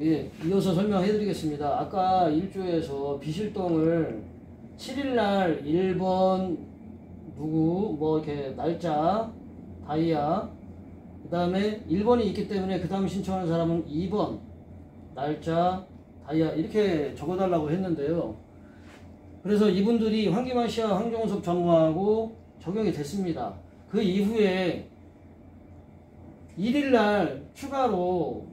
예, 이어서 설명해 드리겠습니다. 아까 일조에서 비실동을 7일날 1번 누구 뭐 이렇게 날짜 다이아, 그 다음에 1번이 있기 때문에 그 다음 신청하는 사람은 2번 날짜 다이아 이렇게 적어달라고 했는데요. 그래서 이분들이 황기만 씨와 황종섭 전무하고 적용이 됐습니다. 그 이후에 1일날 추가로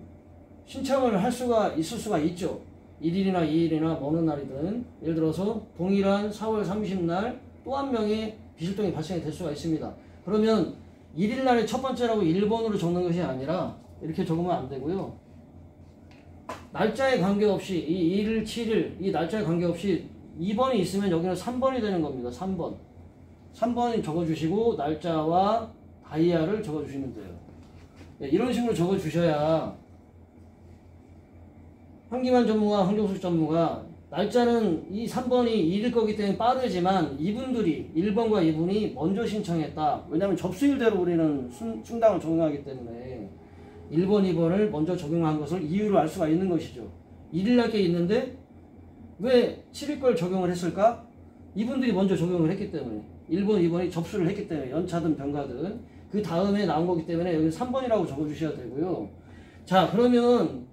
신청을 할 수가 있을 수가 있죠. 1일이나 2일이나 어느 날이든. 예를 들어서 동일한 4월 30날 또 한 명의 비실동이 발생이 될 수가 있습니다. 그러면 1일날의 첫 번째라고 1번으로 적는 것이 아니라 이렇게 적으면 안 되고요. 날짜에 관계없이 이 1일, 7일 이 날짜에 관계없이 2번이 있으면 여기는 3번이 되는 겁니다. 3번 적어주시고 날짜와 다이아를 적어주시면 돼요. 네, 이런 식으로 적어주셔야 황기만 전무가 황종숙 전무가 날짜는 이 3번이 1일 거기 때문에 빠르지만 이분들이 1번과 2분이 먼저 신청했다. 왜냐하면 접수일대로 우리는 충당을 적용하기 때문에 1번, 2번을 먼저 적용한 것을 이유를 알 수가 있는 것이죠. 1일 날 게 있는데 왜 7일 걸 적용을 했을까? 이분들이 먼저 적용을 했기 때문에 1번, 2번이 접수를 했기 때문에 연차든 병가든 그 다음에 나온 거기 때문에 여기 3번이라고 적어주셔야 되고요. 자, 그러면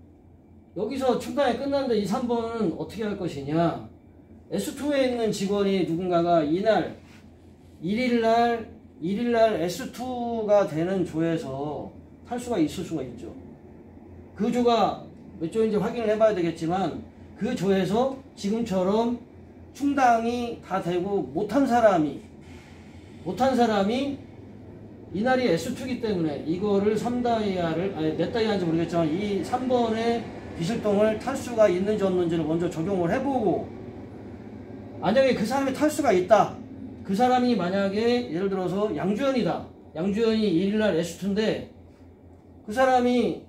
여기서 충당이 끝났는데 이 3번은 어떻게 할 것이냐. S2에 있는 직원이 누군가가 이날 1일날 S2가 되는 조에서 탈수가 있을 수가 있죠. 그 조가 몇 조인지 확인을 해봐야 되겠지만 그 조에서 지금처럼 충당이 다 되고 못한 사람이 이날이 S2이기 때문에 이거를 3다이아를 아니 몇 다이아인지 모르겠지만 이 3번의 비실동을 탈수가 있는지 없는지를 먼저 적용을 해보고, 만약에 그 사람이 탈수가 있다. 그 사람이 만약에 예를 들어서 양주연이다. 양주연이 1일날 S2인데 그 사람이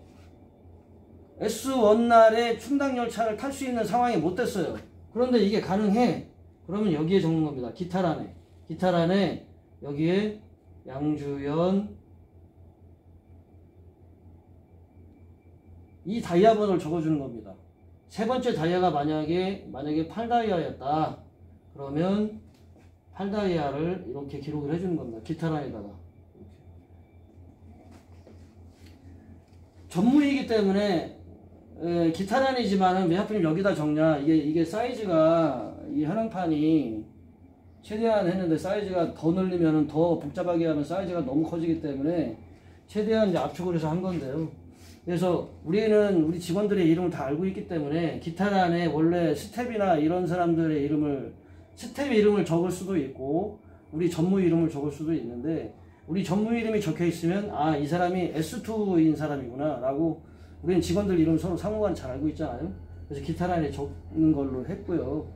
S1 날에 충당 열차를 탈 수 있는 상황이 못 됐어요. 그런데 이게 가능해. 그러면 여기에 적는 겁니다. 기타란에 여기에 양주연 이 다이아번호를 적어주는 겁니다. 세 번째 다이아가 만약에 8다이아였다. 그러면 8다이아를 이렇게 기록을 해주는 겁니다. 기타란에다가. 전무이기 때문에 기타란이지만은 왜 하필 여기다 적냐. 이게 사이즈가 이 현황판이 최대한 했는데 사이즈가 더 늘리면은 더 복잡하게 하면 사이즈가 너무 커지기 때문에 최대한 이제 압축을 해서 한 건데요. 그래서 우리 직원들의 이름을 다 알고 있기 때문에 기타란에 원래 스텝이나 이런 사람들의 스텝 이름을 적을 수도 있고 우리 전무 이름을 적을 수도 있는데 우리 전무 이름이 적혀 있으면 아, 이 사람이 S2인 사람이구나 라고 우리는 직원들 이름 서로 상호간 잘 알고 있잖아요. 그래서 기타란에 적는 걸로 했고요.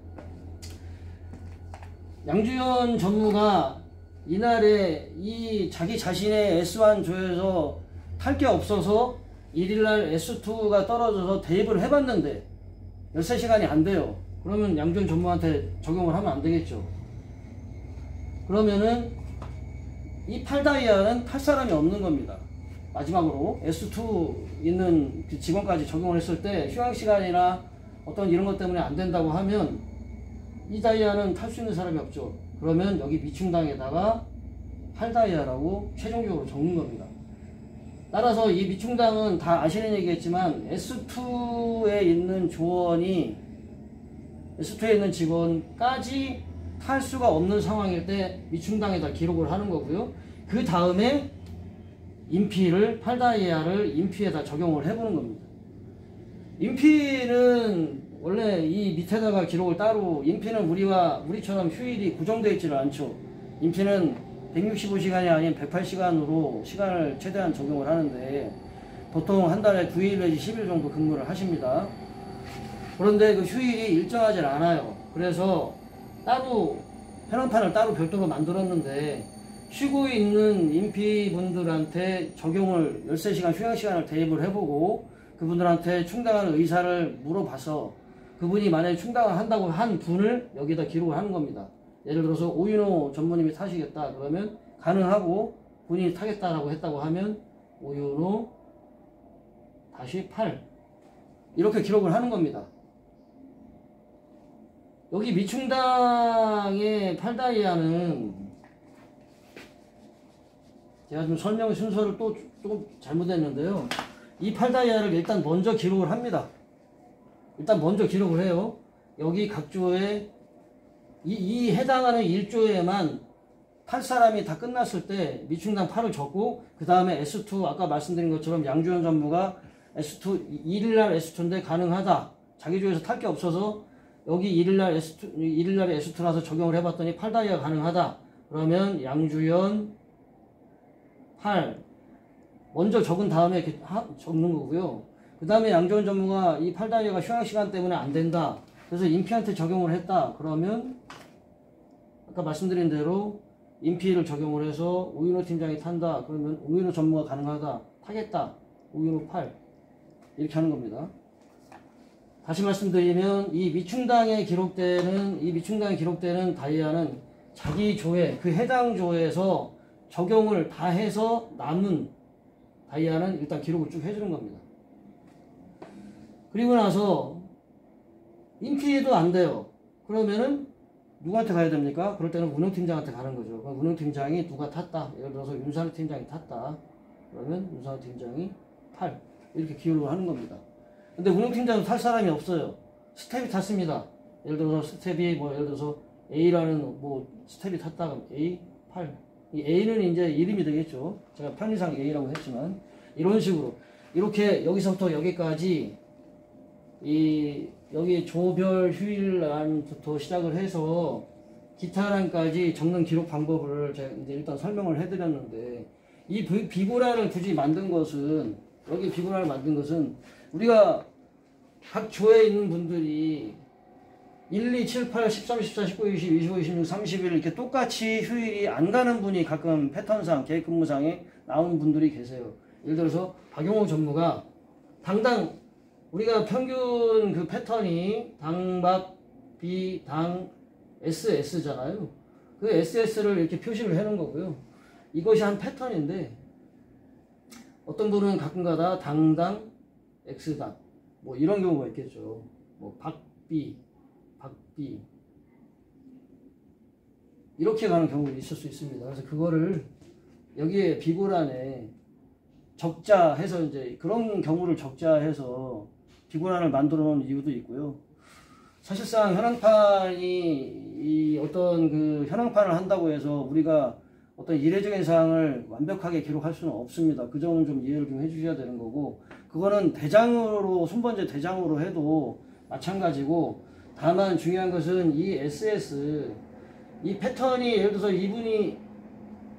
양주연 전무가 이날에 이 자기 자신의 S1 조에서 탈 게 없어서 1일날 S2가 떨어져서 대입을 해봤는데 13시간이 안 돼요. 그러면 양주연 전무한테 적용을 하면 안 되겠죠. 그러면은 이 8다이아는 탈 사람이 없는 겁니다. 마지막으로 S2 있는 그 직원까지 적용을 했을 때 휴양시간이나 어떤 이런 것 때문에 안 된다고 하면 이 다이아는 탈 수 있는 사람이 없죠. 그러면 여기 미충당에다가 8다이아라고 최종적으로 적는 겁니다. 따라서 이 미충당은 다 아시는 얘기겠지만 S2에 있는 조원이 S2에 있는 직원까지 탈 수가 없는 상황일 때 미충당에다 기록을 하는 거고요. 그 다음에 인피를 8다이아를 인피에다 적용을 해보는 겁니다. 인피는 원래 이 밑에다가 기록을 따로, 인피는 우리처럼 휴일이 구정되어 있지는 않죠. 인피는 165시간이 아닌 108시간으로 시간을 최대한 적용을 하는데 보통 한 달에 9일 내지 10일 정도 근무를 하십니다. 그런데 그 휴일이 일정하지 않아요. 그래서 따로 현황판을 따로 별도로 만들었는데 쉬고 있는 인피분들한테 적용을 13시간 휴양시간을 대입을 해보고 그분들한테 충당하는 의사를 물어봐서 그분이 만약에 충당을 한다고 한 분을 여기다 기록을 하는 겁니다. 예를 들어서 오윤호 전무님이 타시겠다 그러면 가능하고 본인이 타겠다라고 했다고 하면 오윤호 다시 8 이렇게 기록을 하는 겁니다. 여기 미충당의 8다이아는 제가 좀 설명 순서를 또 조금 잘못했는데요. 이 8다이아를 일단 먼저 기록을 합니다. 일단 먼저 기록을 해요. 여기 각 조에 이 해당하는 1조에만 8사람이 다 끝났을 때 미충당 8을 적고, 그 다음에 S2 아까 말씀드린 것처럼 양주현 전무가 S2 1일날 S2인데 가능하다. 자기 조에서 탈 게 없어서 여기 1일날 S2라서 적용을 해봤더니 8다이아 가능하다. 그러면 양주현 8 먼저 적은 다음에 이렇게 적는 거고요. 그 다음에 양주현 전무가 이 8다이아가 휴양시간 때문에 안 된다. 그래서 인피한테 적용을 했다. 그러면 아까 말씀드린 대로 인피를 적용을 해서 오윤호 팀장이 탄다. 그러면 오윤호 전무가 가능하다. 타겠다. 오윤호 8 이렇게 하는 겁니다. 다시 말씀드리면 이 미충당에 기록되는 다이아는 자기 조에, 그 해당 조에서 적용을 다 해서 남은 다이아는 일단 기록을 쭉 해주는 겁니다. 그리고 나서 인피도 안 돼요. 그러면은 누구한테 가야 됩니까? 그럴 때는 운영팀장한테 가는 거죠. 그럼 운영팀장이 누가 탔다. 예를 들어서 윤산호 팀장이 탔다. 그러면 윤산호 팀장이 8 이렇게 기록을 하는 겁니다. 근데 운영팀장은 탈 사람이 없어요. 스텝이 탔습니다. 예를 들어서 스텝이 예를 들어서 A라는 스텝이 탔다. 그럼 A 8. 이 A는 이제 이름이 되겠죠. 제가 편의상 A라고 했지만 이런 식으로 이렇게 여기서부터 여기까지 여기 조별 휴일란부터 시작을 해서 기타란까지 적는 기록 방법을 제가 이제 일단 설명을 해드렸는데, 이 비고란을 굳이 만든 것은, 여기 비고란을 만든 것은 우리가 각 조에 있는 분들이 1, 2, 7, 8, 13, 14, 19, 20, 25, 26, 30일 이렇게 똑같이 휴일이 안 가는 분이 가끔 패턴상, 계획근무상에 나오는 분들이 계세요. 예를 들어서 박용호 전무가 당당, 우리가 평균 그 패턴이 당박, 비, 당, SS잖아요. 그 SS를 이렇게 표시를 해놓은 거고요. 이것이 한 패턴인데, 어떤 분은 가끔가다 당당, X당, 이런 경우가 있겠죠. 박비, 이렇게 가는 경우가 있을 수 있습니다. 그래서 그거를 여기에 비고란에 적자해서 이제 그런 경우를 적자해서 비고란을 만들어 놓은 이유도 있고요. 사실상 현황판이 어떤 그 현황판을 한다고 해서 우리가 어떤 이례적인 사항을 완벽하게 기록할 수는 없습니다. 그 점은 좀 이해를 좀 해주셔야 되는 거고, 그거는 대장으로, 손번제 대장으로 해도 마찬가지고, 다만 중요한 것은 이 SS, 이 패턴이 예를 들어서 이분이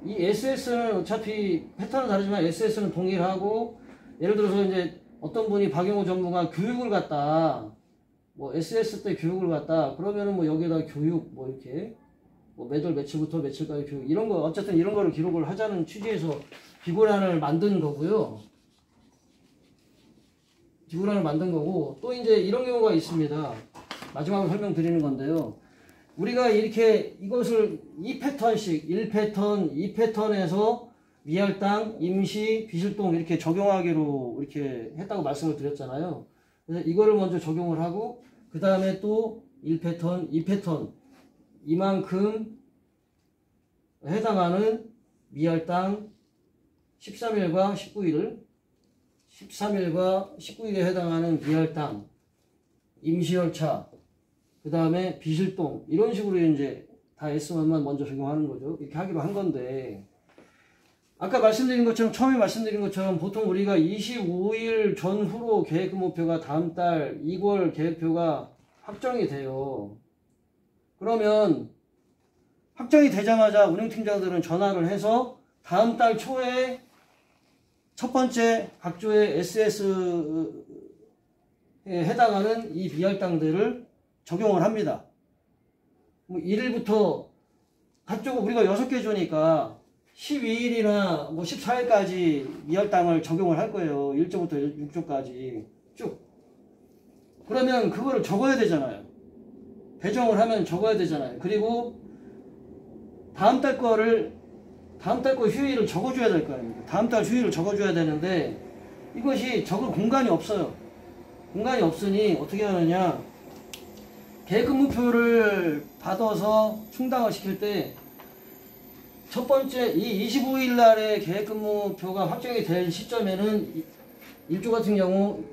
이 SS는 어차피 패턴은 다르지만 SS는 동일하고, 예를 들어서 이제 어떤 분이 박용호 전무가 교육을 갔다, SS 때 교육을 갔다, 그러면은 여기에다 교육, 이렇게, 매달 며칠부터 며칠까지 교육, 이런 거, 어쨌든 이런 거를 기록을 하자는 취지에서 비고란을 만든 거고요. 비고란을 만든 거고, 또 이제 이런 경우가 있습니다. 마지막으로 설명드리는 건데요. 우리가 이렇게 이것을 2패턴씩, 1패턴, 2패턴에서 미할당, 임시, 비실동 이렇게 적용하기로 이렇게 했다고 말씀을 드렸잖아요. 그래서 이거를 먼저 적용을 하고, 그 다음에 또 1패턴, 2패턴, 이만큼 해당하는 미할당 13일과 19일을, 13일과 19일에 해당하는 미할당, 임시열차, 그 다음에 비실동, 이런 식으로 이제 다 S만만 먼저 적용하는 거죠. 이렇게 하기로 한 건데, 아까 말씀드린 것처럼, 처음에 말씀드린 것처럼 보통 우리가 25일 전후로 계획근무표가 다음 달 2월 계획표가 확정이 돼요. 그러면 확정이 되자마자 운영팀장들은 전화를 해서 다음 달 초에 첫 번째 각조의 SS에 해당하는 이 미할당들을 적용을 합니다. 1일부터 각조가 우리가 6개 조니까 12일이나 14일까지 미할당을 적용을 할 거예요. 1조부터 6조까지 쭉. 그러면 그거를 적어야 되잖아요. 배정을 하면 적어야 되잖아요. 그리고 다음 달 거 휴일을 적어줘야 될 거 아닙니까? 다음 달 휴일을 적어줘야 되는데 이것이 적을 공간이 없어요. 공간이 없으니 어떻게 하느냐, 계획근무표를 받아서 충당을 시킬 때 첫 번째 이 25일 날에 계획근무표가 확정이 될 시점에는 일조 같은 경우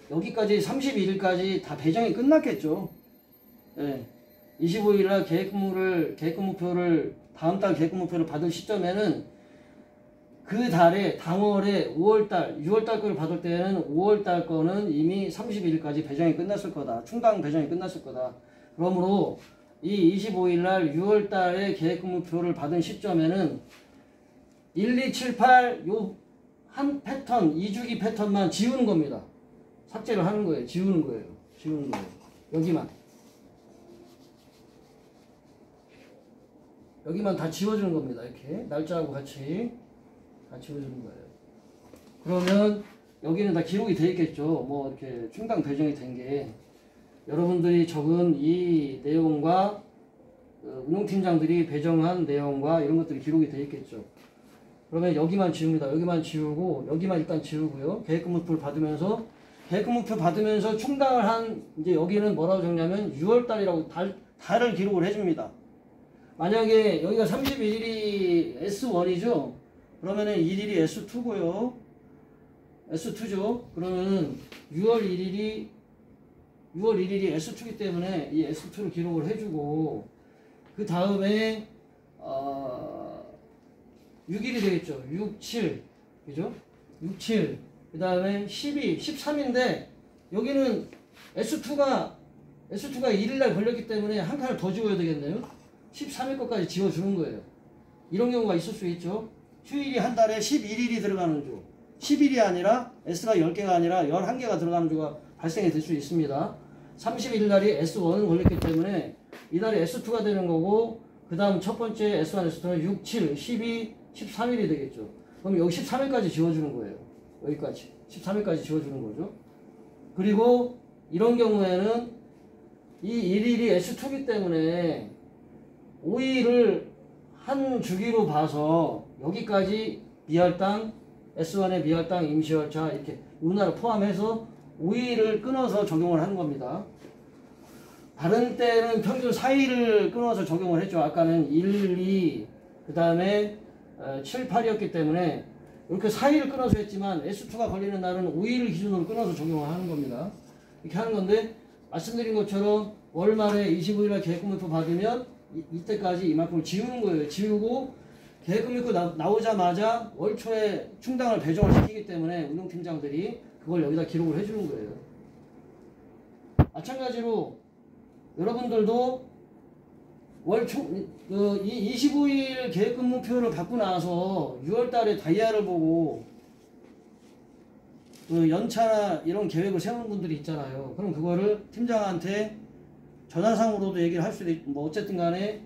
여기까지 31일까지 다 배정이 끝났겠죠. 네. 25일 날 계획근무표를 다음 달 계획근무표를 받을 시점에는 그 달에 당월에 5월달 6월달 거를 받을 때는 5월달 거는 이미 31일까지 배정이 끝났을 거다. 충당 배정이 끝났을 거다. 그러므로 이 25일 날 6월 달에 계획근무표를 받은 시점에는 1, 2, 7, 8 요 한 패턴, 2주기 패턴만 지우는 겁니다. 삭제를 하는 거예요. 지우는 거예요. 지우는 거예요. 여기만 다 지워주는 겁니다. 이렇게 날짜하고 같이 다 지워주는 거예요. 그러면 여기는 다 기록이 돼 있겠죠. 뭐 이렇게 충당 배정이 된 게 여러분들이 적은 이 내용과 운용팀장들이 배정한 내용과 이런 것들이 기록이 돼 있겠죠. 그러면 여기만 지웁니다. 여기만 지우고 여기만 일단 지우고요. 계획근무표를 받으면서 계획근무표 받으면서 충당을 한 이제 여기는 뭐라고 적냐면 6월달이라고 달을 기록을 해줍니다. 만약에 여기가 31일이 S1이죠. 그러면은 1일이 S2고요. S2죠. 그러면은 6월 1일이 S2이기 때문에 이 S2를 기록을 해주고 그 다음에 6일이 되겠죠. 6, 7 그죠? 6, 7 그 다음에 12, 13인데 여기는 S2가 1일날 걸렸기 때문에 한 칸을 더 지워야 되겠네요. 13일 것까지 지워주는 거예요. 이런 경우가 있을 수 있죠. 휴일이 한 달에 11일이 들어가는 주 10일이 아니라 S가 10개가 아니라 11개가 들어가는 주가 발생이 될 수 있습니다. 31일 날이 S1은 걸렸기 때문에 이날이 S2가 되는 거고 그 다음 첫 번째 S1, S2는 6, 7, 12, 13일이 되겠죠. 그럼 여기 13일까지 지워주는 거예요. 여기까지 13일까지 지워주는 거죠. 그리고 이런 경우에는 이 1일이 S2이기 때문에 5일을 한 주기로 봐서 여기까지 미할당, S1의 미할당, 임시월차 이렇게 운하를 포함해서 5일을 끊어서 적용을 하는 겁니다. 다른 때는 평균 4일을 끊어서 적용을 했죠. 아까는 1, 2, 그 다음에 7, 8이었기 때문에 이렇게 4일을 끊어서 했지만 S2가 걸리는 날은 5일을 기준으로 끊어서 적용을 하는 겁니다. 이렇게 하는 건데 말씀드린 것처럼 월말에 25일날 계획근무표 받으면 이때까지 이만큼을 지우는 거예요. 지우고 계획근무표 나오자마자 월 초에 충당을 배정을 시키기 때문에 운용팀장들이 그걸 여기다 기록을 해주는 거예요. 마찬가지로 여러분들도 이 25일 계획근무표를 받고 나서 6월달에 다이아를 보고 연차나 이런 계획을 세우는 분들이 있잖아요. 그럼 그거를 팀장한테 전화상으로도 얘기를 할 수도 있고 뭐 어쨌든 간에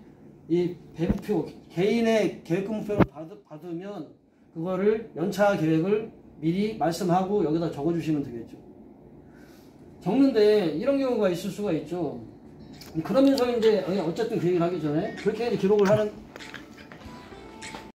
이 배부표 개인의 계획근무표를 받으면 그거를 연차 계획을 미리 말씀하고 여기다 적어주시면 되겠죠. 적는데 이런 경우가 있을 수가 있죠. 그러면서 이제 어쨌든 그 얘기를 하기 전에 그렇게 이제 기록을 하는